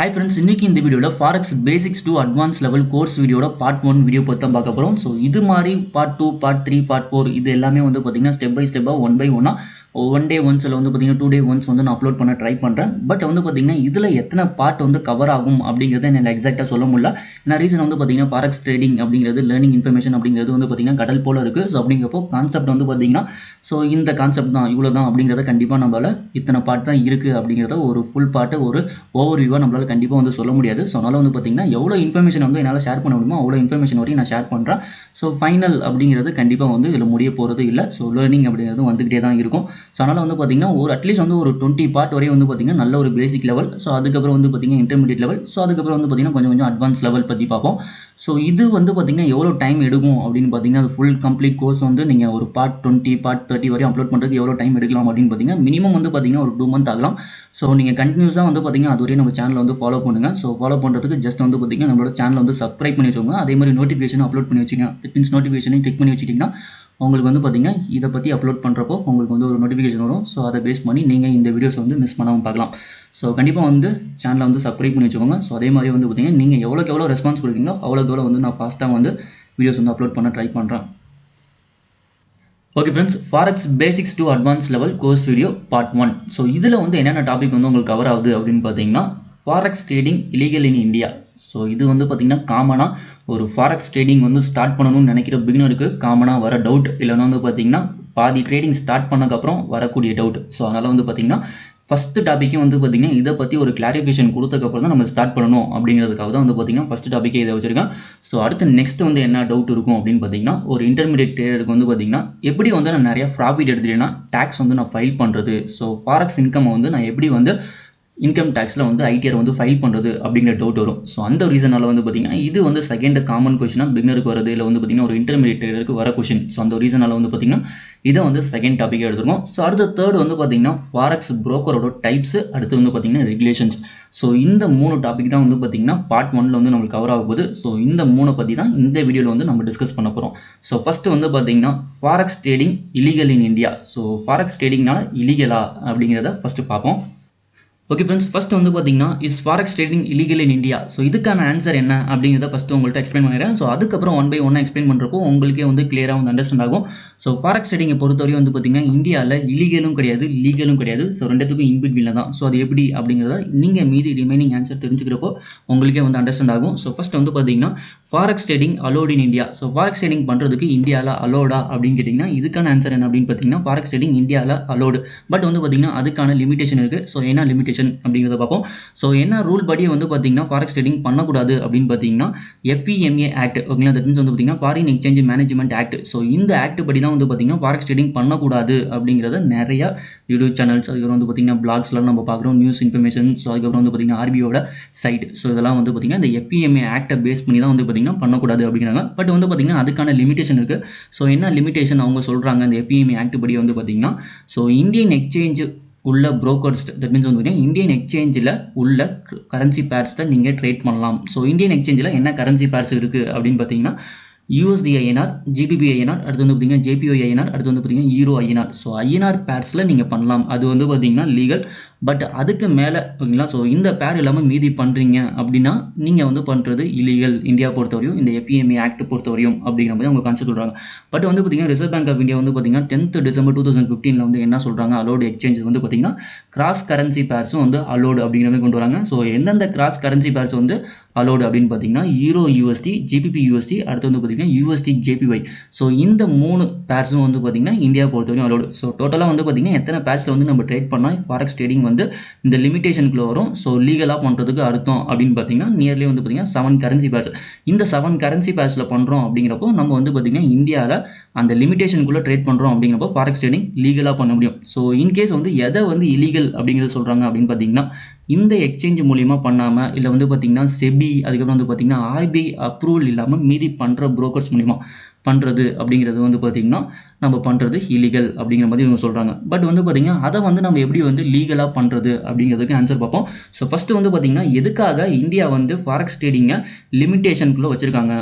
Hi friends, இன்னைக்கு இந்த வீடியோல Forex Basics to Advanced Level course வீடியோட பார்ட் 1 வீடியோ பத்தி தான் பார்க்க போறோம். ஸோ இது மாதிரி பார்ட் 2, பார்ட் 3, பார்ட் 4 இது எல்லாமே வந்து பார்த்தீங்கன்னா ஸ்டெப் பை ஸ்டெப்பாக ஒன் பை ஒன்னா ஒன் டே ஒன்ஸ் இல்லை வந்து பார்த்தீங்கன்னா 2 டே ஒன்ஸ் வந்து நான் அப்லோட் பண்ண ட்ரை பண்ணுறேன். பட் வந்து பார்த்தீங்கன்னா இதில் எத்தனை பார்ட் வந்து கவர் ஆகும் அப்படிங்கிறத எனக்கு எக்ஸாக்டாக சொல்ல முடியல. ஏன்னா ரீசன் வந்து பார்த்தீங்கன்னா ஃபாரெக்ஸ் ட்ரேடிங் அப்படிங்கிறது லேர்னிங் இன்ஃபர்மேஷன் அப்படிங்கிறது வந்து பார்த்தீங்கன்னா கடல் போல இருக்குது. ஸோ அப்படிங்கிறப்போ கான்செப்ட் வந்து பார்த்தீங்கன்னா ஸோ இந்த கான்செப்ட் தான் இவ்வளோ தான் அப்படிங்கிறத கண்டிப்பாக நம்மளால் இத்தனை பார்ட் தான் இருக்குது அப்படிங்கிறத ஒரு ஃபுல் பார்ட்டு ஒரு ஓவர் வியூவாக நம்மளால் கண்டிப்பாக வந்து சொல்ல முடியாது. ஸோ அதனால் வந்து பார்த்தீங்கன்னா எவ்வளோ இன்ஃபர்மேஷன் வந்து என்னால் ஷேர் பண்ண முடியுமோ அவ்வளோ இன்ஃபர்மேஷன் வரையும் நான் ஷேர் பண்ணுறேன். ஸோ ஃபைனல் அப்படிங்கிறது கண்டிப்பாக வந்து இதில் முடிய போகிறது இல்லை. ஸோ லேர்னிங் அப்படிங்கிறது வந்துக்கிட்டே தான் இருக்கும். ஸோ அதனால் வந்து பார்த்தீங்கன்னா ஒரு அட்லீஸ்ட் வந்து ஒரு 20 பார்ட் வரையும் வந்து பார்த்தீங்கன்னா நல்ல ஒரு பேசிக் லெவல், ஸோ அதுக்கப்புறம் வந்து பார்த்தீங்கன்னா இன்டர்மீடியட் லெவல், ஸோ அதுக்கப்புறம் வந்து பார்த்தீங்கன்னா கொஞ்சம் அட்வான்ஸ் லெவல் பற்றி பார்ப்போம். ஸோ இது வந்து பார்த்தீங்கன்னா எவ்வளோ டைம் எடுக்கும் அப்படின்னு பார்த்தீங்கன்னா அது ஃபுல் கம்ப்ளீட் கோர்ஸ் வந்து நீங்கள் ஒரு பார்ட் 20, பார்ட் 30 வரையும் அப்லோட் பண்ணுறதுக்கு எவ்வளோ டைம் எடுக்கலாம் அப்படின்னு பார்த்தீங்கன்னா மினிமம் வந்து பார்த்தீங்கன்னா ஒரு 2 மந்த் ஆகலாம். ஸோ நீங்கள் கண்டினியூஸாக வந்து பார்த்தீங்கன்னா அது வரையும் நம்ம சேனலை வந்து ஃபாலோ பண்ணுங்கள். ஸோ ஃபாலோ பண்ணுறதுக்கு ஜஸ்ட் வந்து பார்த்தீங்கன்னா நம்மளோட சேனலை வந்து சப்ஸ்கிரைப் பண்ணி வச்சுக்கோங்க. அதே மாதிரி நோட்டிஃபிகேஷன் அப்லோட் பண்ணி வச்சுங்க. இட் மீன்ஸ் நோட்டிஃபிகேஷனையும் கிளிக் பண்ணி வச்சுட்டிங்கன்னா உங்களுக்கு வந்து பார்த்தீங்கன்னா இதை பற்றி அப்லோட் பண்ணுறப்போ உங்களுக்கு வந்து ஒரு நோட்டிஃபிகேஷன் வரும். ஸோ அதை பேஸ் பண்ணி நீங்கள் இந்த வீடியோஸ் வந்து மிஸ் பண்ணாமல் பார்க்கலாம். ஸோ கண்டிப்பாக வந்து சேனலை வந்து சப்ஸ்கிரைப் பண்ணி வச்சுக்கோங்க. ஸோ அதே மாதிரி வந்து பார்த்தீங்கன்னா நீங்கள் எவ்வளோக்கு எவ்வளோ ரெஸ்பான்ஸ் கொடுக்குறீங்களோ அவ்வளோக்கு எவ்வளோ வந்து நான் ஃபாஸ்ட்டாக வந்து வீடியோஸ் வந்து அப்லோட் பண்ண ட்ரை பண்ணுறேன். Okay friends, forex basics to advance level course video part 1. So இதில் வந்து என்னென்ன டாபிக் வந்து உங்களுக்கு கவர் ஆகுது அப்படின்னு பார்த்தீங்கன்னா forex trading illegal in India. So இது வந்து பார்த்திங்கன்னா காமனாக ஒரு ஃபாரெக்ஸ் ட்ரேடிங் வந்து ஸ்டார்ட் பண்ணணும்னு நினைக்கிற பிகினருக்கு காமனாக வர டவுட், இல்லைன்னா வந்து பார்த்திங்கன்னா பாதி ட்ரேடிங் ஸ்டார்ட் பண்ணக்கப்புறம் வரக்கூடிய டவுட். ஸோ அதனால் வந்து பார்த்திங்கன்னா ஃபஸ்ட்டு டாப்பிக்கே வந்து பார்த்திங்கன்னா இதை பற்றி ஒரு கிளாரிஃபிகேஷன் கொடுத்தக்கப்புறம் தான் நம்ம ஸ்டார்ட் பண்ணணும் அப்படிங்கிறதுக்காக தான் வந்து பார்த்திங்கன்னா ஃபஸ்ட்டு டாப்பிக்கே இதை வச்சுருக்கேன். ஸோ அடுத்து நெக்ஸ்ட் வந்து என்ன டவுட் இருக்கும் அப்படின்னு பார்த்தீங்கன்னா ஒரு இன்டர்மீடியட் ட்ரேடருக்கு வந்து பார்த்திங்கன்னா எப்படி வந்து நான் நிறையா ப்ராஃபிட் எடுத்துட்டேன்னா டேக்ஸ் வந்து நான் ஃபைல் பண்ணுறது, ஸோ ஃபாரெக்ஸ் இன்கம் வந்து நான் எப்படி வந்து இன்கம் டேக்ஸில் வந்து ஐடிஆர் வந்து ஃபைல் பண்ணுறது அப்படிங்கிற டவுட் வரும். ஸோ அந்த ரீசனால் வந்து பார்த்திங்கன்னா இது வந்து செகண்ட் காமன் கொஷினாக பிகினருக்கு வருது, இல்லை வந்து பார்த்திங்கன்னா ஒரு இன்டர்மீடியட் ட்ரேடருக்கு வர கொஷின். ஸோ அந்த ரீசனால் வந்து பார்த்திங்கன்னா இதை வந்து செகண்ட் டாப்பிக்காக எடுத்துருக்கோம். ஸோ அடுத்த தேர்ட் வந்து பார்த்திங்கன்னா ஃபாரெக்ஸ் புரோக்கரோட டைப்ஸு, அடுத்து வந்து பார்த்திங்கன்னா ரெகுலேஷன்ஸ். ஸோ இந்த 3 டாபிக் தான் வந்து பார்த்திங்கன்னா பார்ட் 1ல் வந்து நம்மளுக்கு கவர் ஆக போகுது. ஸோ இந்த 3 பற்றி தான் இந்த வீடியோவில் வந்து நம்ம டிஸ்கஸ் பண்ண போகிறோம். ஸோ ஃபஸ்ட்டு வந்து பார்த்திங்கன்னா forex trading illegal in India. So forex ட்ரேடிங்னால இல்லீகலா அப்படிங்கிறத ஃபஸ்ட்டு பார்ப்போம். ஓகே ஃப்ரெண்ட்ஸ், ஃபஸ்ட்டு வந்து பார்த்தீங்கன்னா is forex trading illegal in India. So இதுக்கான ஆன்சர் என்ன அப்படிங்கிறத ஃபஸ்ட்டு உங்கள்கிட்ட எக்ஸ்பிளைன் பண்ணிடுறேன். ஸோ அதுக்கப்புறம் ஒன் பை ஒன்னாக எக்ஸ்பிளைன் பண்ணுறப்போ உங்களுக்கே வந்து கிளியராக வந்து அண்டர்ஸ்டாண்ட் ஆகும். ஸோ ஃபாரெக்ஸ் ட்ரேடிங்கை பொறுத்தவரையும் வந்து பார்த்தீங்கன்னா இந்தியாவில் இல்லீகலும் கிடையாது, லீகலும் கிடையாது. ஸோ ரெண்டுத்துக்கும் இன்பிட்வீனில் தான். ஸோ அது எப்படி அப்படிங்கிறத நீங்கள் மீதி ரிமைனிங் ஆன்சர் தெரிஞ்சுக்கிறப்போ உங்களுக்கே வந்து அண்டர்ஸ்டாண்ட் ஆகும். ஸோ ஃபஸ்ட் வந்து பார்த்தீங்கன்னா forex trading allowed in India. So forex trading பண்ணுறதுக்கு இந்தியாவில் அலோடா அப்படின்னு கேட்டிங்கன்னா இதுக்கான ஆன்சர் என்ன அப்படின்னு பார்த்தீங்கன்னா ஃபாரெக்ஸ் ட்ரேடிங் இந்தியாவில் அலோடு. பட் வந்து பார்த்தீங்கன்னா அதுக்கான லிமிடேஷன் இருக்குது. ஸோ என்ன லிமிடேஷன் அப்படிங்கிறத பார்ப்போம். ஸோ என்ன ரூல் படி வந்து பார்த்தீங்கன்னா ஃபாரெக்ஸ் ட்ரேடிங் பண்ணக்கூடாது அப்படின்னு பார்த்தீங்கன்னா FEMA ஆக்ட், ஓகேங்களா, தட் மீன்ஸ் வந்து பார்த்தீங்கன்னா foreign exchange management act. So இந்த ஆக்ட் படி தான் வந்து பார்த்தீங்கன்னா ஃபாரெக்ஸ் ட்ரேடிங் பண்ணக்கூடாது அப்படிங்கிறத நிறைய யூடியூப் சேனல்ஸ், அதுக்கப்புறம் வந்து பார்த்தீங்கன்னா பிளாக்ஸ்லாம் நம்ம பார்க்குறோம், நியூஸ் இன்ஃபர்மேஷன். ஸோ அதுக்கப்புறம் வந்து பார்த்தீங்கன்னா RBIயோட சைட். ஸோ இதெல்லாம் வந்து பார்த்தீங்கன்னா இந்த FEMA ஆக்டை பேஸ் பண்ணி தான் வந்து பார்த்தீங்கன்னா பண்ணக்கூடாது அப்படிங்கிறாங்க. பட் வந்து பார்த்தீங்கன்னா அதுக்கான லிமிடேஷன் இருக்குது. ஸோ என்ன லிமிடேஷன் அவங்க சொல்கிறாங்க இந்த FEMA ஆக்ட் படி வந்து பார்த்தீங்கன்னா ஸோ இந்தியன் எக்ஸ்சேஞ்ச் உள்ள புரோக்கர்ஸ், தட் மீன்ஸ் வந்து இந்தியன் எக்ஸ்சேஞ்சில் உள்ள கரன்சி பேர்ஸை நீங்கள் ட்ரேட் பண்ணலாம். ஸோ இந்தியன் எக்ஸ்சேஞ்சில் என்ன கரன்சி பேர்ஸ் இருக்குது அப்படின்னு பார்த்தீங்கன்னா USD-INR, GBP-INR, அடுத்து வந்து பார்த்தீங்கன்னா JPY-INR, அடுத்து வந்து பார்த்தீங்கன்னா EUR-INR. ஸோ INR பேர்ஸில் நீங்கள் பண்ணலாம். அது வந்து பார்த்தீங்கன்னா லீகல். பட் அதுக்கு மேலே, ஓகேங்களா, ஸோ இந்த பேர் இல்லாமல் மீதி பண்ணுறீங்க அப்படின்னா நீங்கள் வந்து பண்ணுறது இல்லீகல் இந்தியா பொறுத்தவரையும், இந்த FEMA ஆக்ட் பொறுத்தவரையும் அப்படிங்கிற மாதிரி அவங்க கான்செப்ட் சொல்கிறாங்க. பட் வந்து பார்த்தீங்கன்னா ரிசர்வ் பேங்க் ஆஃப் இந்தியா வந்து பார்த்தீங்கன்னா 10th December 2015 வந்து என்ன சொல்கிறாங்க, அலோடு எக்ஸ்சேஞ்ச் வந்து பார்த்தீங்கன்னா கிராஸ் கரன்சி பேர்ஸும் வந்து அலோடு அப்படிங்கிற மாதிரி கொண்டு வராங்க. ஸோ எந்தெந்த கிராஸ் கரன்சி பேர்ஸ் வந்து அலோடு அப்படின்னு பார்த்தீங்கன்னா EUR-USD, GBP-USD, அடுத்து வந்து பார்த்தீங்கன்னா USD-JPY. ஸோ இந்த 3 பேர்ஸும் வந்து பார்த்தீங்கன்னா இந்தியா பொறுத்தவரையும் அலோடு. ஸோ டோட்டலாக வந்து பார்த்தீங்கன்னா எத்தனை பேர்ஸில் வந்து நம்ம ட்ரேட் பண்ணால் ஃபாரெக்ஸ் ட்ரேடிங் வந்து இந்த லிமிடேஷனுக்குள்ள வரும். ஸோ லீகலாக பண்ணுறதுக்கு அர்த்தம் அப்படின்னு பார்த்தீங்கன்னா நியர்லி வந்து பார்த்தீங்கன்னா 7 கரன்சி பேர்ஸ். இந்த 7 கரன்சி பேர்ஸில் பண்ணுறோம் அப்படிங்கிறப்போ நம்ம வந்து பார்த்தீங்கன்னா இந்தியாவில் அந்த லிமிடேஷனுக்குள்ளே ட்ரேட் பண்ணுறோம் அப்படிங்கிறப்போ ஃபாரெக்ஸ் ட்ரேடிங் லீகலாக பண்ண முடியும். ஸோ இன்கேஸ் வந்து எதை வந்து இல்லீகல் அப்படிங்கிறத சொல்கிறாங்க அப்படின்னு பார்த்தீங்கன்னா இந்த எக்ஸ்சேஞ்ச் மூலிமா பண்ணாமல், இல்லை வந்து பார்த்தீங்கன்னா செபி, அதுக்கப்புறம் வந்து பார்த்தீங்கன்னா RBI அப்ரூவல் இல்லாமல் மீதி பண்ணுற புரோக்கர்ஸ் மூலிமா பண்ணுறது அப்படிங்கிறது வந்து பார்த்திங்கன்னா நம்ம பண்ணுறது இல்லீகல் அப்படிங்கிற மாதிரி இவங்க சொல்கிறாங்க. பட் வந்து பார்த்திங்கன்னா அதை வந்து நம்ம எப்படி வந்து லீகலாக பண்ணுறது அப்படிங்கிறதுக்கு ஆன்சர் பார்ப்போம். ஸோ ஃபஸ்ட்டு வந்து பார்த்திங்கன்னா எதுக்காக இந்தியா வந்து ஃபாரெக்ஸ் ட்ரேடிங்கை லிமிடேஷனுக்குள்ளே வச்சுருக்காங்க,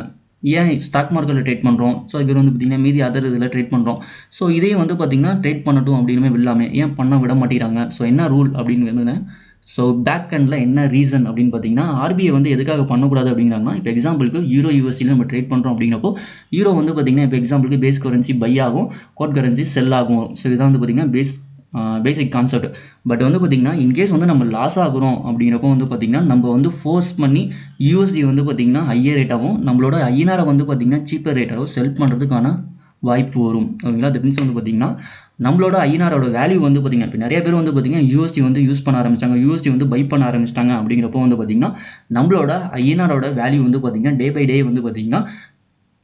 ஏன் ஸ்டாக் மார்க்கெட்டில் ட்ரேட் பண்ணுறோம், ஸோ அதுக்கு வந்து பார்த்திங்கன்னா மீதி அதர் இதில் ட்ரேட் பண்ணுறோம். ஸோ இதே வந்து பார்த்திங்கன்னா ட்ரேட் பண்ணட்டும் அப்படின்னு இல்லாமல் ஏன் பண்ண விட மாட்டேங்கிறாங்க, ஸோ என்ன ரூல் அப்படின்னு வந்து ஸோ பேக் எண்டில் என்ன ரீசன் அப்படின்னு பார்த்தீங்கன்னா ஆர்பிஐ வந்து எதுக்காக பண்ணக்கூடாது அப்படிங்கிறாங்கன்னா இப்போ எக்ஸாம்பிளுக்கு யூரோ யூஎஸ்டியில் நம்ம ட்ரேட் பண்ணுறோம் அப்படிங்கிறப்போ யூரோ வந்து பார்த்திங்கன்னா இப்போ எக்ஸாம்பிளுக்கு பேஸ் கரன்சி பை ஆகும், கோட் கரன்சி செல் ஆகும். ஸோ இதான் வந்து பார்த்திங்கன்னா பேசிக் கான்செப்ட். பட் வந்து பார்த்திங்கன்னா இன்கேஸ் வந்து நம்ம லாஸ் ஆகுறோம் அப்படிங்கிறப்போ வந்து பார்த்திங்கன்னா நம்ம வந்து ஃபோர்ஸ் பண்ணி யூஎஸ்டி வந்து பார்த்திங்கன்னா ஹையர் ரேட்டாகவும் நம்மளோட ஐஎன்ஆரை வந்து பார்த்திங்கன்னா சீப்பர் ரேட்டாகவும் செல் பண்ணுறதுக்கான வாய்ப்பு வரும். ஓகேங்களா? தட் மீன்ஸ் வந்து பார்த்திங்கன்னா நம்மளோட ஐஎன்ஆரோட வேல்யூ வந்து பார்த்திங்கன்னா இப்போ நிறைய பேர் வந்து பார்த்திங்கன்னா யூஎஸ்டி வந்து யூஸ் பண்ண ஆரம்பிச்சிட்டாங்க, யூஎஸ்டி வந்து பை பண்ண ஆரம்பிச்சிட்டாங்க. அப்படிங்கிறப்போ வந்து பார்த்திங்கன்னா நம்மளோட ஐஎன்ஆரோட வேல்யூ வந்து பார்த்திங்கன்னா டே பை டே வந்து பார்த்திங்கன்னா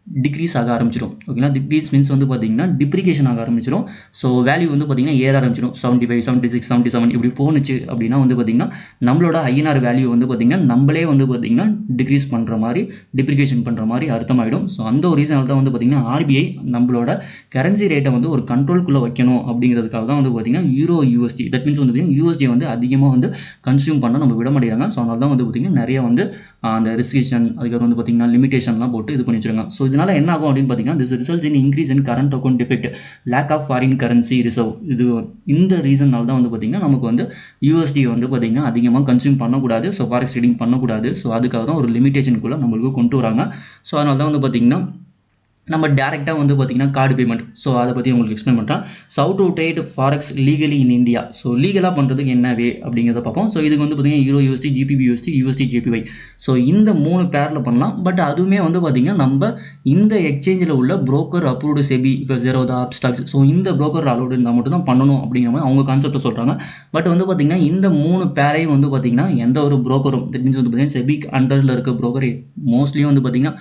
டிக்ரீஸ் ஆக ஆரம்பிச்சிடும். ஓகேங்களா? டிக்ரீஸ் மீன்ஸ் வந்து பார்த்திங்கன்னா டிப்ரிகேஷன் ஆக ஆரம்பிச்சிடும். ஸோ வேல்யூ வந்து பார்த்திங்கன்னா ஏற ஆரம்பிச்சிடும். 75, 76, 77 இப்படி போணுச்சு அப்படின்னா வந்து பார்த்திங்கன்னா நம்மளோட ஐஎன்ஆர் வேல்யூ வந்து பார்த்திங்கன்னா நம்மளே வந்து பார்த்திங்கன்னா டிக்ரீஸ் பண்ணுற மாதிரி, டிப்ரிகேஷன் பண்ணுற மாதிரி அர்த்தமாயிடும். ஸோ அந்த ஒரு ரீசனால் தான் வந்து பார்த்திங்கன்னா ஆர்பிஐ நம்மளோட கரன்சி ரேட்டை வந்து ஒரு கண்ட்ரோல்குள்ளே வைக்கணும் அப்படிங்கிறதுக்காக தான் வந்து பார்த்திங்கன்னா யூரோ யூஎஸ்டி, தட் மீன்ஸ் வந்து பார்த்திங்கன்னா யூஎஸ்டி வந்து அதிகமாக வந்து கன்சியூம் பண்ண நம்ம விட மாட்டேங்கிறாங்க. ஸோ அதனால தான் வந்து பார்த்திங்கன்னா நிறைய வந்து அந்த ரெஸ்ட்ரிக்ஷன், அதுக்கப்புறம் வந்து பார்த்திங்கன்னா லிமிடேஷன்லாம் போட்டு இது பண்ணி வச்சுருக்காங்க. ஸோ இதனால் என்ன ஆகும் அப்படின்னு பார்த்தீங்கன்னா this results in increase in current account deficit, lack of foreign currency reserve. இந்த ரீசனால் தான் வந்து பார்த்திங்கன்னா நமக்கு வந்து யூஎஸ்டி வந்து பார்த்திங்கன்னா அதிகமாக கன்சியூம் பண்ணக்கூடாது, ஸோ ஃபாரெக்ஸ் ட்ரேடிங் பண்ணக்கூடாது. ஸோ அதுக்காக தான் ஒரு லிமிடேஷனுக்குள்ளே நம்மளுக்கு கொண்டு வராங்க. ஸோ அதனால தான் வந்து பார்த்திங்கன்னா நம்ம டேரெக்டாக வந்து பார்த்திங்கன்னா கார்டு பேமெண்ட், ஸோ அதை பற்றி உங்களுக்கு எக்ஸ்பிளைன் பண்ணுறேன். So how to trade forex legally in India. So லீகலாக பண்ணுறதுக்கு என்ன வே அப்படிங்கிறத பார்ப்போம். ஸோ இதுக்கு வந்து பார்த்திங்கன்னா euro USD, GBP USD, USD JPY, so இந்த 3 பேரில் பண்ணலாம். பட் அதுவுமே வந்து பார்த்திங்கன்னா நம்ம இந்த எக்ஸ்சேஞ்சில் உள்ள புரோக்கர் அப்ரூவ்டு செபி, இப்போ ஜெரோதா, அப்ஸ்டாக்ஸ், ஸோ இந்த புரோக்கர் அலோடு இருந்தால் மட்டும் தான் பண்ணணும் அப்படிங்கிற மாதிரி அவங்க கான்செப்ட்டை சொல்கிறாங்க. பட் வந்து பார்த்திங்கன்னா இந்த 3 பேரையும் வந்து பார்த்திங்கன்னா எந்த ஒரு புரோக்கரும், தட் மீன்ஸ் வந்து பார்த்திங்கன்னா செபிக் அண்டரில் இருக்க புரோக்கர் மோஸ்ட்லி வந்து பார்த்திங்கன்னா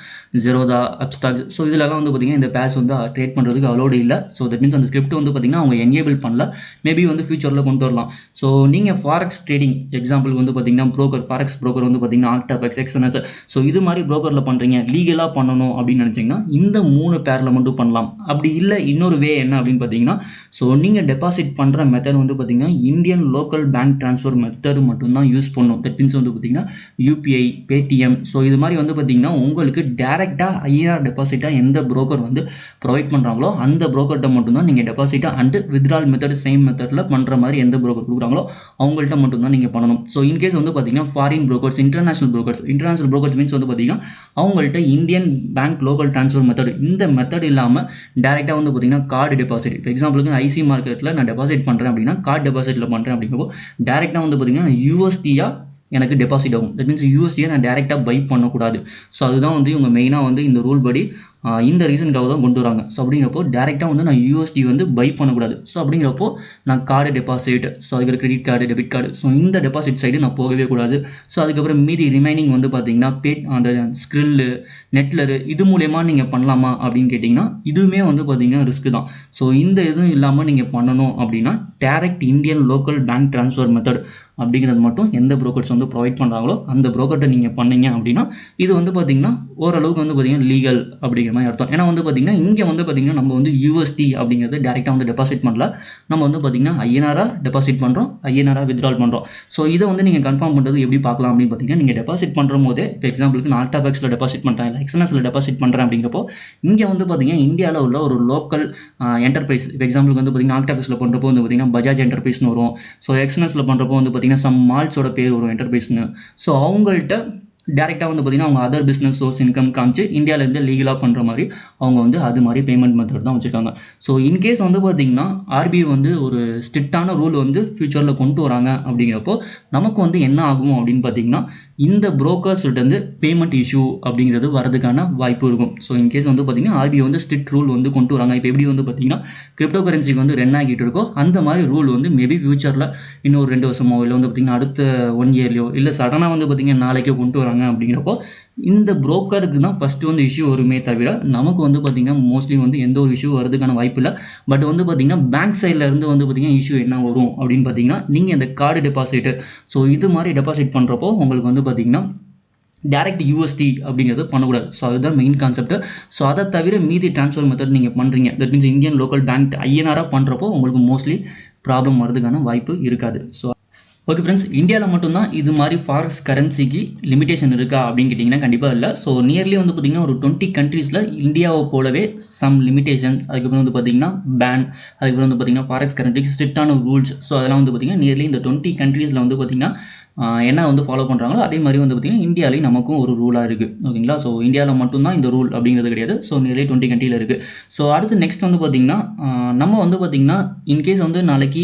ஜெரோதா, அப்ஸ்டாக்ஸ், ஸோ இதில் வந்து பார்த்திங்கன்னா இந்த பேர்ஸ் வந்து ட்ரேட் பண்ணுறதுக்கு அலோடு இல்லை. ஸோ தட் மீன்ஸ் அந்த ஸ்கிரிப்ட் வந்து பார்த்திங்கன்னா அவங்க எனேபிள் பண்ணல. மேபி வந்து ஃபியூச்சரில் கொண்டு வரலாம். ஸோ நீங்கள் ஃபாரெக்ஸ் ட்ரேடிங் எக்ஸாம்பிள் வந்து பார்த்திங்கன்னா புரோக்கர், ஃபாரெக்ஸ் புரோக்கர் வந்து பார்த்திங்கன்னா ஆக்டாபெக்ஸ், எக்ஸ்என்எஸ், ஸோ இது மாதிரி புரோக்கரில் பண்ணுறீங்க, லீகலாக பண்ணணும் அப்படின்னு நினச்சிங்கன்னா இந்த 3 பேரில் மட்டும் பண்ணலாம். அப்படி இல்லை இன்னொரு வே என்ன அப்படின்னு பார்த்தீங்கன்னா, ஸோ நீங்கள் டெபாசிட் பண்ணுற மெத்தட் வந்து பார்த்திங்கன்னா Indian local bank transfer method மட்டும்தான் யூஸ் பண்ணணும். தட் மீன்ஸ் வந்து பார்த்திங்கன்னா யூபிஐ, பேடிஎம், ஸோ இது மாதிரி வந்து பார்த்திங்கன்னா உங்களுக்கு டேரெக்டாக ஐஆர் டெபாசிட்டாக எந்த புரோக்கர் வந்து ப்ரொவைட் பண்ணுறாங்களோ அந்த புரோக்கர்கிட்ட மட்டும்தான் நீங்கள் டெபாசிட்டாக அண்டு வித்ட்ரால் மெத்தட் சேம் மெத்தடில் பண்ணுற மாதிரி எந்த புரோக்கர் கொடுக்குறாங்களோ அவங்கள்ட்ட மட்டும்தான் நீங்கள் பண்ணணும். ஸோ இன்கேஸ் வந்து பார்த்தீங்கன்னா foreign brokers, international brokers means வந்து பார்த்தீங்கன்னா அவங்கள்ட்ட Indian bank local transfer method, இந்த மெத்தட் இல்லாமல் டேரெக்டாக வந்து பார்த்தீங்கன்னா கார்டு டெபாசிட், இப்போ எக்ஸாம்பிளுக்கு ஐசி மார்க்கெட்டில் நான் டெபாசிட் பண்ணுறேன் அப்படின்னா கார்டு டெபாசிட்டில் பண்ணுறேன் அப்படிங்கிறப்போ டேரெக்டாக வந்து பார்த்தீங்கன்னா யூஎஸ்டியாக எனக்கு டெபாசிட் ஆகும். தட் மீன்ஸ் யூஎஸ்டியை நான் டேரெக்டாக பை பண்ணக்கூடாது. ஸோ அதுதான் வந்து இவங்க மெயினாக வந்து இந்த ரூல் படி இந்த ரீசனுக்காக தான் கொண்டு வராங்க. ஸோ அப்படிங்கிறப்போ டேரெக்டாக வந்து நான் யூஎஸ்டி வந்து பை பண்ணக்கூடாது. ஸோ அப்படிங்கிறப்போ நான் கார்டு டெபாசிட், ஸோ அதுக்கு credit card, debit card, so இந்த டெபாசிட் சைடு நான் போகவே கூடாது. ஸோ அதுக்கப்புறம் மீதி ரிமைனிங் வந்து பார்த்தீங்கன்னா அந்த ஸ்க்ரில்லு, நெட்லரு, இது மூலயமா நீங்கள் பண்ணலாமா அப்படின்னு கேட்டிங்கன்னா இதுவுமே வந்து பார்த்தீங்கன்னா ரிஸ்க் தான். ஸோ இந்த இதுவும் இல்லாமல் நீங்கள் பண்ணணும் அப்படின்னா direct Indian local bank transfer method அப்படிங்கிறது மட்டும் எந்த புரோக்கர்ஸ் வந்து ப்ரொவைட் பண்ணுறாங்களோ அந்த புரோக்கர்கிட்ட நீங்கள் பண்ணீங்க அப்படின்னா இது வந்து பார்த்திங்கன்னா ஓரளவுக்கு வந்து பார்த்திங்கன்னா லீகல் அப்படிங்கிற மாதிரி அர்த்தம். ஏன்னா வந்து பார்த்திங்கன்னா இங்கே வந்து பார்த்திங்கன்னா நம்ம வந்து யூஎஸ்டி அப்படிங்கிறது டேரெக்டாக வந்து டெபாசிட் பண்ணல, நம்ம வந்து பார்த்திங்கன்னா ஐஎன்ஆராக டெபாசிட் பண்ணுறோம், ஐஎன்ஆராக வித்ட்ரால் பண்ணுறோம். ஸோ இதை வந்து நீங்கள் கன்ஃபார்ம் பண்ணுறது எப்படி பார்க்கலாம் அப்படின்னு பார்த்தீங்கன்னா நீங்கள் டெபாசிட் பண்ணுற போதே, இப்போ எக்ஸாம்பிளுக்கு நான் ஆக்டாபெக்ஸில் டெபாசிட் பண்ணுறேன், இல்லை எக்ஸ்என்எஸில் டெபாசிட் பண்ணுறேன் அப்படிங்கிறப்போ இங்கே வந்து பார்த்திங்கன்னா இந்தியாவில் உள்ள ஒரு லோக்கல் என்டர்பிரைஸ், இப்போ எக்ஸாம்பிளுக்கு வந்து பார்த்திங்கன்னா ஆக்டாபெக்ஸில் பண்ணுறப்போ வந்து பார்த்திங்கன்னா பஜாஜ் என்டர்பிரைஸ்னு வரும். ஸோ எக்ஸ்என்எஸில் பண்ணுறப்போ வந்து பார்த்திங்கன்னா சம் மால்ஸோட பேர் வரும் என்டர்பிரைஸ்னு. ஸோ அவங்கள்ட்ட டேரெக்டாக வந்து பார்த்திங்கன்னா அவங்க அதர் பிஸ்னஸ் சோர்ஸ் இன்கம் காமிச்சு இந்தியாவிலேருந்து லீகலாக பண்ணுற மாதிரி அவங்க வந்து அது மாதிரி பேமெண்ட் மெத்தட் தான் வச்சுருக்காங்க. ஸோ இன்கேஸ் வந்து பார்த்திங்கன்னா ஆர்பிஐ வந்து ஒரு ஸ்ட்ரிக்டான ரூல் வந்து ஃபியூச்சரில் கொண்டு வராங்க அப்படிங்கிறப்போ நமக்கு வந்து என்ன ஆகும் அப்படின்னு பார்த்திங்கன்னா இந்த புரோக்கர்ஸ்கிட்டேருந்து பேமெண்ட் இஷ்யூ அப்படிங்கிறது வரதுக்கான வாய்ப்பு இருக்கும். ஸோ இன்கேஸ் வந்து பார்த்திங்கன்னா ஆர்பிஐ வந்து ஸ்ட்ரிக்ட் ரூல் வந்து கொண்டு வராங்க. இப்போ எப்படி வந்து பார்த்திங்கன்னா கிரிப்டோ கரன்சிக்கு வந்து ரன் ஆகிட்டு இருக்கோ அந்த மாதிரி ரூல் வந்து மேபி ஃபியூச்சரில் இன்னொரு 2 வருஷமோ இல்லை வந்து பார்த்திங்கன்னா அடுத்த 1 இயர்லையோ இல்லை சடனாக வந்து பார்த்திங்கன்னா நாளைக்கோ கொண்டு வராங்க அப்படிங்கிறப்போ இந்த புரோக்கருக்கு தான் ஃபஸ்ட்டு வந்து இஷ்யூ வருமே தவிர நமக்கு வந்து பார்த்திங்கன்னா மோஸ்ட்லி வந்து எந்த ஒரு இஷ்யூ வரதுக்கான வாய்ப்பு இல்லை. பட் வந்து பார்த்திங்கன்னா பேங்க் சைடில் இருந்து வந்து பார்த்திங்கன்னா இஷ்யூ என்ன வரும் அப்படின்னு பார்த்திங்கன்னா நீங்கள் இந்த கார்டு டெபாசிட்டு, ஸோ இது மாதிரி டெபாசிட் பண்ணுறப்போ உங்களுக்கு வந்து பார்த்திங்கன்னா டேரெக்ட் யூஎஸ்டி அப்படிங்கிறது பண்ணக்கூடாது. ஸோ அதுதான் மெயின் கான்செப்ட். ஸோ அதை தவிர மீதி ட்ரான்ஸ்ஃபர் மெத்தட் நீங்கள் பண்ணுறீங்க, that means Indian local bank ஐஎன்ஆராக பண்ணுறப்போ உங்களுக்கு மோஸ்ட்லி ப்ராப்ளம் வரதுக்கான வாய்ப்பு இருக்காது. ஸோ ஓகே ஃப்ரெண்ட்ஸ், இந்தியாவில் மட்டும்தான் இது மாதிரி ஃபாரெக்ஸ் கரன்சிக்கு லிமிடேஷன் இருக்கா அப்படின்னு கேட்டிங்கன்னா கண்டிப்பாக இல்லை. ஸோ நியர்லி வந்து பார்த்திங்கன்னா ஒரு 20 கண்ட்ரீஸில் இந்தியாவை போலவே சம் லிமிடேஷன்ஸ், அதுக்கப்புறம் வந்து பார்த்திங்கன்னா பேன், அதுக்கப்புறம் வந்து பார்த்திங்கன்னா ஃபாரெக்ஸ் கரன்சிக்கு ஸ்ட்ரிக்டான ரூல்ஸ். ஸோ அதெல்லாம் வந்து பார்த்திங்கன்னா நியர்லி இந்த 20 கண்ட்ரீஸில் வந்து பார்த்திங்கன்னா என்ன வந்து ஃபாலோ பண்ணுறாங்களோ அதே மாதிரி வந்து பார்த்திங்கன்னா இந்தியாவிலேயும் நமக்கும் ஒரு ரூலாக இருக்குது. ஓகேங்களா? ஸோ இந்தியாவில் மட்டும்தான் இந்த ரூல் அப்படிங்கிறது கிடையாது. ஸோ நியர்லி 20 கண்ட்ரியில் இருக்குது. ஸோ அடுத்து நெக்ஸ்ட் வந்து பார்த்திங்கன்னா நம்ம வந்து பார்த்திங்கன்னா இன்கேஸ் வந்து நாளைக்கு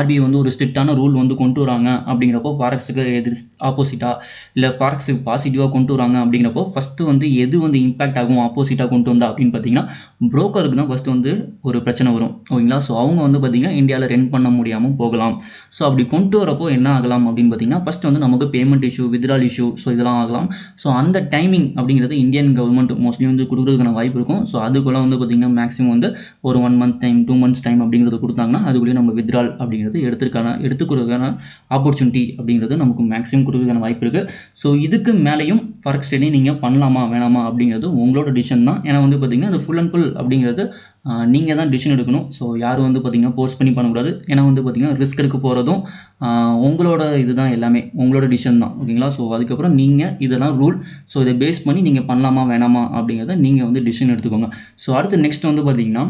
ஆர்பிஐ வந்து ஒரு ஸ்ட்ரிக்டான ரூல் வந்து கொண்டு வராங்க அப்படிங்கிறப்போ ஃபாரெக்ஸுக்கு ஆப்போசிட்டாக இல்லை ஃபாரெக்ஸுக்கு பாசிட்டிவாக கொண்டு வராங்க அப்படிங்கிறப்போ ஃபஸ்ட்டு வந்து எது வந்து இம்பாக்ட் ஆகும் ஆப்போசிட்டாக கொண்டு வந்தா அப்படின்னு பார்த்தீங்கன்னா புரோக்கருக்கு தான் ஃபஸ்ட்டு வந்து ஒரு பிரச்சனை வரும். ஓகேங்களா? ஸோ அவங்க வந்து பார்த்திங்கன்னா இந்தியாவில் ரன் பண்ண முடியாமல் போகலாம். ஸோ அப்படி கொண்டு வரப்போ என்ன ஆகலாம் அப்படின்னு பார்த்தீங்கன்னா ஃபஸ்ட் வந்து நமக்கு payment issue, withdrawal issue, so இதெல்லாம் ஆகலாம். ஸோ அந்த டைமிங் அப்படிங்கிறது இந்தியன் கவர்மெண்ட் மோஸ்ட்லி வந்து கொடுக்குறதுக்கான வாய்ப்பு இருக்கும். ஸோ அதுக்குள்ளே வந்து பார்த்திங்கன்னா மேக்ஸிமம் வந்து ஒரு 1 month டைம், 2 months டைம் அப்படிங்கிறது கொடுத்தாங்கன்னா அதுக்குள்ளேயே நம்ம வித்ட்ரால் அப்படிங்கிறது எடுத்துக்கிறதுக்கான ஆப்பர்ச்சுனிட்டி அப்படிங்கிறது நமக்கு மேக்ஸிமம் கொடுக்குறதுக்கான வாய்ப்பு இருக்குது. ஸோ இதுக்கு மேலேயும் ஃபாரெக்ஸ் ட்ரேடிங் நீங்கள் பண்ணலாமா வேணாமா அப்படிங்கிறது உங்களோட டிசிஷன் தான். ஏன்னா வந்து பார்த்திங்கன்னா அது ஃபுல் அண்ட் ஃபுல் அப்படிங்கிறது நீங்கள் தான் டிசிஷன் எடுக்கணும். ஸோ யாரும் வந்து பார்த்திங்கன்னா ஃபோர்ஸ் பண்ணி பண்ணக்கூடாது. ஏன்னா வந்து பார்த்திங்கன்னா ரிஸ்க் எடுக்க போகிறதும் உங்களோட இதுதான், எல்லாமே உங்களோட டிசிஷன் தான். ஓகேங்களா? ஸோ அதுக்கப்புறம் நீங்கள் இதெல்லாம் ரூல், ஸோ இதை பேஸ் பண்ணி நீங்கள் பண்ணலாமா வேணாமா அப்படிங்கிறத நீங்கள் வந்து டிசிஷன் எடுத்துக்கோங்க. ஸோ அடுத்து நெக்ஸ்ட் வந்து பார்த்திங்கன்னா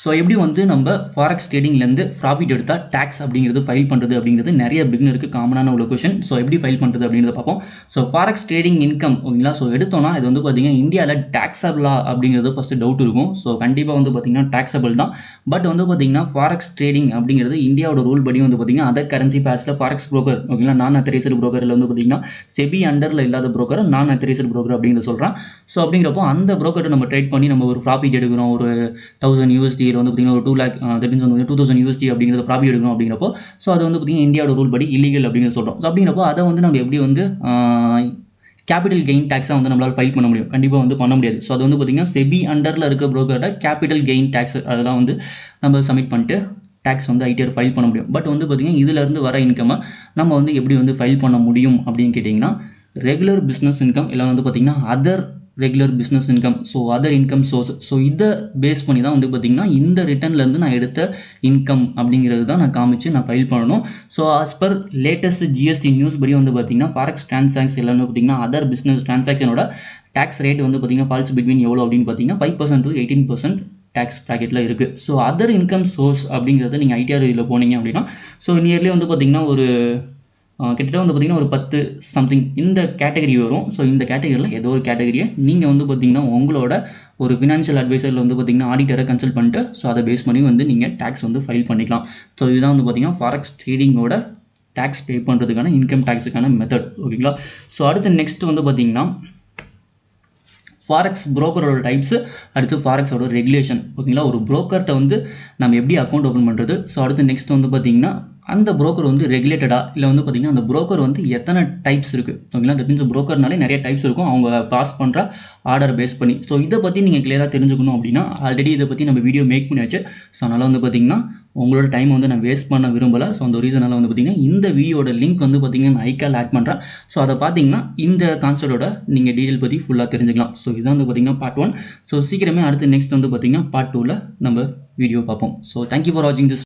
ஸோ எப்படி வந்து நம்ம ஃபாரெக்ஸ் ட்ரேடிங்லேருந்து ப்ராஃபிட் எடுத்தால் டேக்ஸ் அப்படிங்கிறது ஃபைல் பண்ணுறது அப்படிங்கிறது நிறைய பிகினருக்கு காமனான உள்ள கொஷின். ஸோ எப்படி ஃபைல் பண்ணுறது அப்படிங்கிறத பார்ப்போம். ஸோ ஃபாரெக்ஸ் ட்ரேடிங் இன்கம், ஓகேங்களா? ஸோ எடுத்தோன்னா இது வந்து பார்த்திங்கன்னா இந்தியாவில் டேக்ஸபிளா அப்படிங்கிறது ஃபஸ்ட்டு டவுட் இருக்கும். ஸோ கண்டிப்பாக வந்து பார்த்திங்கன்னா டேக்ஸபிள் தான். பட் வந்து பார்த்திங்கன்னா ஃபாரெக்ஸ் ட்ரேடிங் அப்படிங்கிறது இந்தியாவோட ரூல் படி வந்து பார்த்திங்கன்னா அதர் கரன்சி பேர்ஸில் ஃபாரெக்ஸ் புரோக்கர், ஓகேங்களா, நான் அத்தரைசர் புரோக்கரில் வந்து பார்த்திங்கன்னா செபி அண்டரில் இல்லாத புரோக்கர் நான் அத்தரைசர் புரோக்கர் அப்படிங்கிறத சொல்கிறேன். ஸோ அப்படிங்கிறப்போ அந்த புரோக்கரை நம்ம ட்ரேட் பண்ணி நம்ம ஒரு ப்ராஃபிட் எடுக்கிறோம். ஒரு 1000 USD வந்து பார்த்திங்கன்னா ஒரு 2 lakh, தட் மீன்ஸ் வந்து 2000 USD அப்படிங்கிறத ப்ராஃபிட் எடுக்கணும் அப்படிங்கிறப்போ ஸோ அது வந்து பார்த்திங்கன்னா இந்தியாவோட ரூல் படி இல்லீகல் அப்படிங்கிறத சொல்கிறோம். ஸோ அப்படிங்கிறப்போ அதை வந்து நம்ம எப்படி வந்து கேபிட்டல் கெயின் டேக்ஸாக வந்து நம்மளால் ஃபைல் பண்ண முடியும்? கண்டிப்பாக வந்து பண்ண முடியாது. ஸோ அது வந்து பார்த்திங்கன்னா செபி அண்டரில் இருக்க புரோக்கரோட கேபிட்டல் கெயின் டேக்ஸ் அதெல்லாம் வந்து நம்ம சப்மிட் பண்ணிட்டு டேக்ஸ் வந்து ஐடிஆர் ஃபைல் பண்ண முடியும். பட் வந்து பார்த்திங்கன்னா இதிலேருந்து வர இன்கம்மை நம்ம வந்து எப்படி வந்து ஃபைல் பண்ண முடியும் அப்படின்னு கேட்டிங்கன்னா ரெகுலர் பிஸ்னஸ் இன்கம் இல்லை வந்து பார்த்திங்கன்னா other regular business income, so other income source. So இதை பேஸ் பண்ணி தான் வந்து பார்த்திங்கன்னா இந்த ரிட்டர்ன்லேருந்து நான் எடுத்த இன்கம் அப்படிங்கிறது தான் நான் காமிச்சு நான் ஃபைல் பண்ணணும். So as per latest GST news படி வந்து பார்த்திங்கன்னா ஃபாரெக்ஸ் டிரான்சாக்ஷன் எல்லாம் வந்து பார்த்திங்கன்னா அதர் பிஸ்னஸ் டிரான்சாக்ஷனோட டேக்ஸ் ரேட் வந்து பார்த்திங்கன்னா ஃபால்ஸ் பிட்வீன் எவ்வளோ அப்படின்னு பார்த்திங்கன்னா 5% to 18% டேக்ஸ் ப்ராக்கெட்டில் இருக்குது. ஸோ அதர் இன்கம் சோர்ஸ் அப்படிங்கிறது நீங்கள் ஐடிஆர் இதில் போனீங்க அப்படின்னா ஸோ நியர்லி வந்து பார்த்திங்கன்னா ஒரு கிட்டத்தட்ட வந்து பார்த்திங்கன்னா ஒரு 10 சம்திங் இந்த கேட்டகரி வரும். ஸோ இந்த கேட்டகரியில் ஏதோ ஒரு கேட்டகரியை நீங்கள் வந்து பார்த்திங்கன்னா உங்களோட ஒரு ஃபினான்ஷியல் அட்வைசரில் வந்து பார்த்திங்கன்னா ஆடிட்டரை கன்சல்ட் பண்ணிட்டு ஸோ அதை பேஸ் பண்ணி வந்து நீங்கள் டேக்ஸ் வந்து ஃபைல் பண்ணிக்கலாம். ஸோ இதுதான் வந்து பார்த்திங்கன்னா ஃபாரெக்ஸ் ட்ரேடிங்கோட டேக்ஸ் பே பண்ணுறதுக்கான இன்கம் டேக்ஸுக்கான மெத்தட். ஓகேங்களா? ஸோ அடுத்து நெக்ஸ்ட் வந்து பார்த்திங்கன்னா ஃபாரெக்ஸ் புரோக்கரோட டைப்ஸு, அடுத்து ஃபாரெக்ஸோட ரெகுலேஷன். ஓகேங்களா? ஒரு புரோக்கர்கிட்ட வந்து நம்ம எப்படி அக்கௌண்ட் ஓப்பன் பண்ணுறது. ஸோ அடுத்து நெக்ஸ்ட் வந்து பார்த்திங்கன்னா அந்த புரோக்கர் வந்து ரெகுலேட்டடாக இல்லை வந்து பார்த்திங்கன்னா அந்த புரோக்கர் வந்து எத்தனை டைப்ஸ் இருக்குது. ஓகேங்களா? தட் மீன்ஸ் புரோக்கர்னாலே நிறைய டைப்ஸ் இருக்கும் அவங்க பாஸ் பண்ணுற ஆர்டர் பேஸ் பண்ணி. ஸோ இதை பற்றி நீங்கள் கிளியராக தெரிஞ்சுக்கணும் அப்படின்னா ஆல்ரெடி இதை பற்றி நம்ம வீடியோ மேக் பண்ணியாச்சு. ஸோ அதனால் வந்து பார்த்திங்கன்னா உங்களோட டைம் வந்து நான் வேஸ்ட் பண்ண விரும்பலை. ஸோ அந்த ரீசனால் வந்து பார்த்திங்கன்னா இந்த வீடியோட லிங்க் வந்து பார்த்திங்கன்னா நான் ஐக்கால் ஆட் பண்ணுறேன். ஸோ அதை பார்த்திங்கன்னா இந்த கான்செப்டோட நீங்கள் டீட்டெயில் பற்றி ஃபுல்லாக தெரிஞ்சுக்கலாம். ஸோ இதான் வந்து பார்த்திங்கன்னா பார்ட் 1. ஸோ சீக்கிரமே அடுத்து நெக்ஸ்ட் வந்து பார்த்திங்கன்னா பார்ட் 2ல் நம்ம வீடியோ பார்ப்போம். ஸோ தேங்க்யூ ஃபார் வாட்சிங் திஸ்.